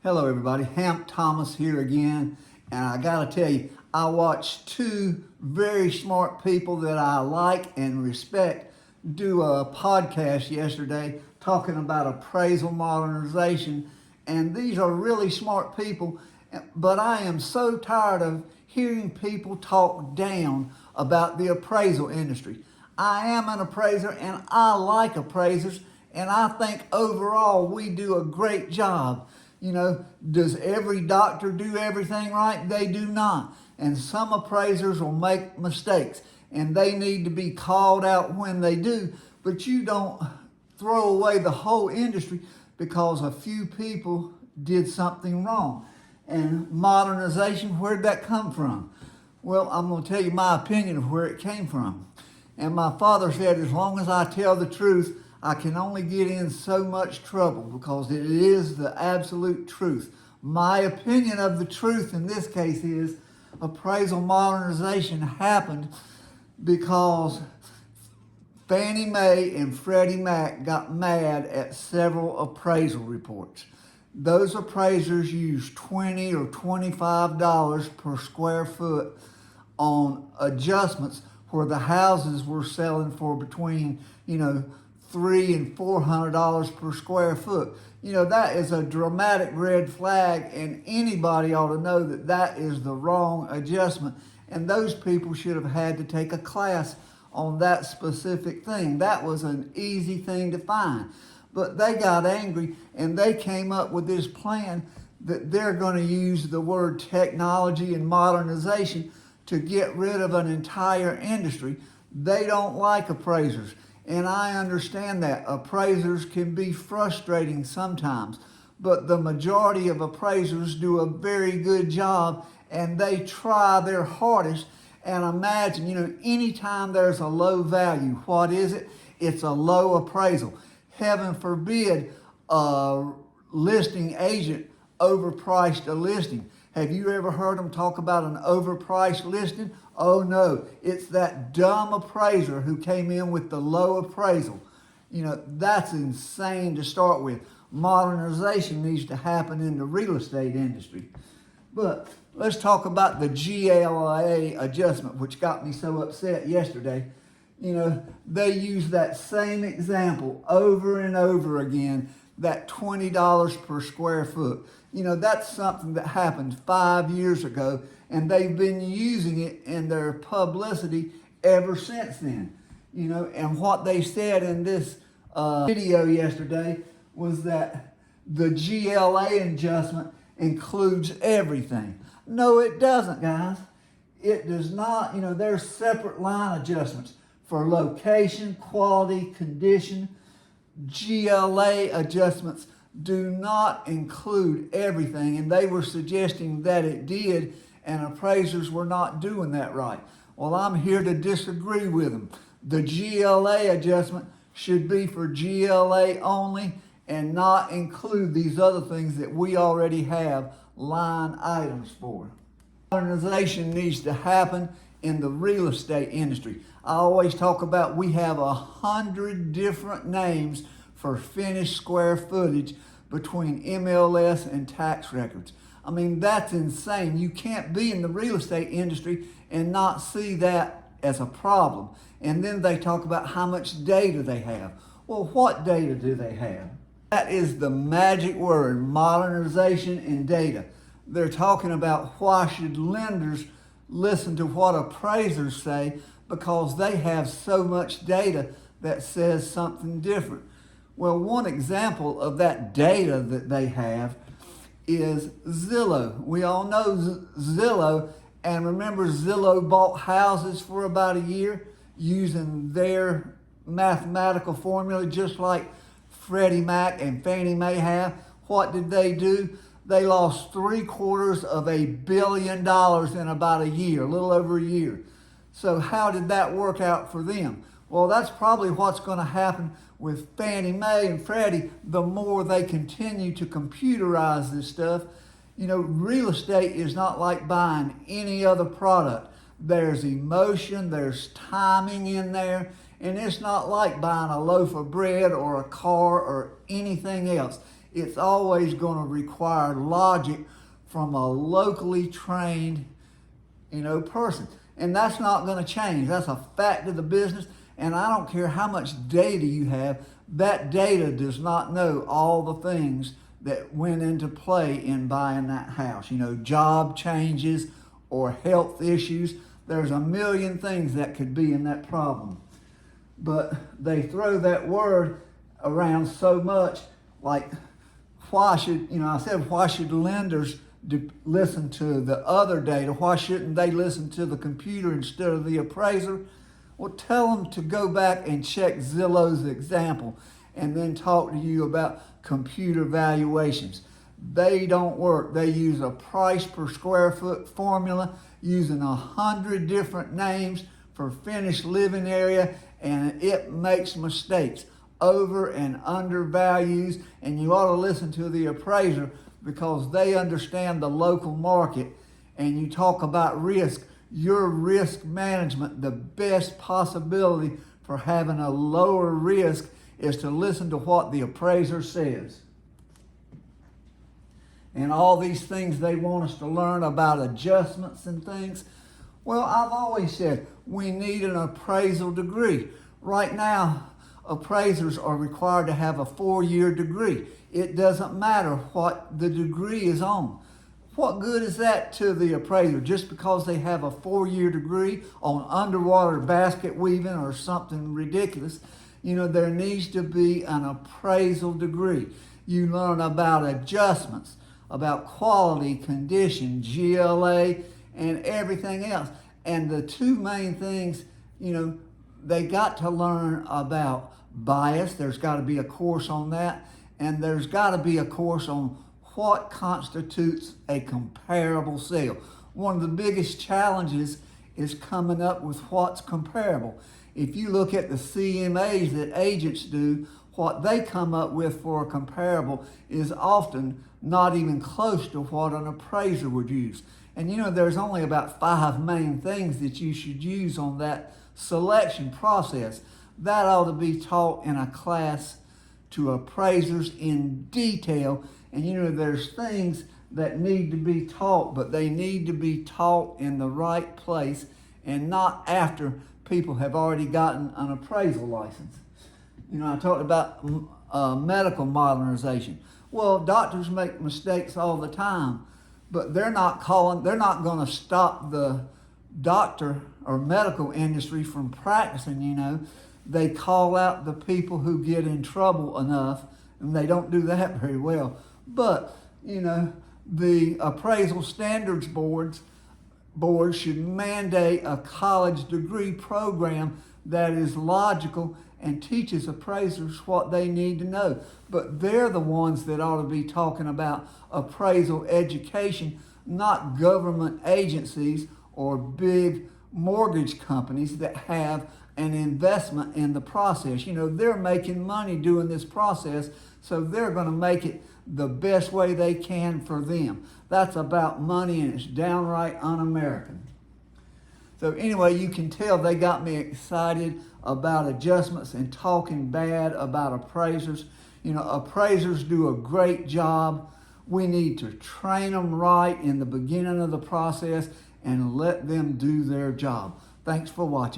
Hello everybody, Hamp Thomas here again, and I gotta tell you, I watched two very smart people that I like and respect do a podcast yesterday talking about appraisal modernization, and these are really smart people, but I am so tired of hearing people talk down about the appraisal industry. I am an appraiser and I like appraisers, and I think overall we do a great job. You know, does every doctor do everything right? They do not. And some appraisers will make mistakes and they need to be called out when they do, but you don't throw away the whole industry because a few people did something wrong. And modernization, where'd that come from? Well, I'm going to tell you my opinion of where it came from. And my father said, as long as I tell the truth, I can only get in so much trouble because it is the absolute truth. My opinion of the truth in this case is appraisal modernization happened because Fannie Mae and Freddie Mac got mad at several appraisal reports. Those appraisers used $20 or $25 per square foot on adjustments where the houses were selling for between, $300 and $400 per square foot. That is a dramatic red flag, and anybody ought to know that that is the wrong adjustment, and those people should have had to take a class on that specific thing. That was an easy thing to find. But they got angry and they came up with this plan that they're going to use the word technology and modernization to get rid of an entire industry. They don't like appraisers. And I understand that. Appraisers can be frustrating sometimes, but the majority of appraisers do a very good job and they try their hardest. And imagine, anytime there's a low value, what is it? It's a low appraisal. Heaven forbid a listing agent overpriced a listing. Have you ever heard them talk about an overpriced listing? Oh no, it's that dumb appraiser who came in with the low appraisal. That's insane to start with. Modernization needs to happen in the real estate industry. But let's talk about the GLA adjustment, which got me so upset yesterday. They use that same example over and over again, that $20 per square foot. That's something that happened 5 years ago, and they've been using it in their publicity ever since then. And what they said in this video yesterday was that the GLA adjustment includes everything. No, it doesn't, guys. It does not. There's separate line adjustments for location, quality, condition. GLA adjustments do not include everything, and they were suggesting that it did, and appraisers were not doing that right. Well, I'm here to disagree with them. The GLA adjustment should be for GLA only and not include these other things that we already have line items for. Modernization needs to happen in the real estate industry. I always talk about we have 100 different names for finished square footage between MLS and tax records. That's insane. You can't be in the real estate industry and not see that as a problem. And then they talk about how much data they have. Well, what data do they have? That is the magic word, modernization and data. They're talking about why should lenders listen to what appraisers say because they have so much data that says something different. Well, one example of that data that they have is Zillow. We all know Zillow, and remember Zillow bought houses for about a year using their mathematical formula just like Freddie Mac and Fannie Mae have. What did they do? They lost $750 million in about a year, a little over a year. So how did that work out for them? Well, that's probably what's going to happen with Fannie Mae and Freddie the more they continue to computerize this stuff. Real estate is not like buying any other product. There's emotion, there's timing in there, and it's not like buying a loaf of bread or a car or anything else. it's always going to require logic from a locally trained, person. And that's not going to change. That's a fact of the business. And I don't care how much data you have, that data does not know all the things that went into play in buying that house. Job changes or health issues. There's a million things that could be in that problem. But they throw that word around so much, like, why should lenders listen to the other data? Why shouldn't they listen to the computer instead of the appraiser? Well, tell them to go back and check Zillow's example and then talk to you about computer valuations. They don't work. They use a price per square foot formula using 100 different names for finished living area, and it makes mistakes, over and under values, and you ought to listen to the appraiser because they understand the local market. And you talk about risk, your risk management, the best possibility for having a lower risk is to listen to what the appraiser says. And all these things they want us to learn about adjustments and things. Well, I've always said we need an appraisal degree. Right now, appraisers are required to have a 4-year degree. It doesn't matter what the degree is on. What good is that to the appraiser just because they have a 4-year degree on underwater basket weaving or something ridiculous? There needs to be an appraisal degree. You learn about adjustments, about quality, condition, GLA, and everything else. And the two main things, they got to learn about bias. There's got to be a course on that. And there's got to be a course on what constitutes a comparable sale. One of the biggest challenges is coming up with what's comparable. If you look at the CMAs that agents do, what they come up with for a comparable is often not even close to what an appraiser would use. And there's only about 5 main things that you should use on that selection process. That ought to be taught in a class to appraisers in detail. And there's things that need to be taught, but they need to be taught in the right place and not after people have already gotten an appraisal license. I talked about medical modernization. Well, doctors make mistakes all the time, but they're not going to stop the doctor or medical industry from practicing. They call out the people who get in trouble enough, and they don't do that very well. But, the appraisal standards boards should mandate a college degree program that is logical and teaches appraisers what they need to know. But they're the ones that ought to be talking about appraisal education, not government agencies or big mortgage companies that have an investment in the process. They're making money doing this process, so they're going to make it the best way they can for them. That's about money, and it's downright un-American. So anyway, you can tell they got me excited about adjustments and talking bad about appraisers. Appraisers do a great job. We need to train them right in the beginning of the process and let them do their job. Thanks for watching.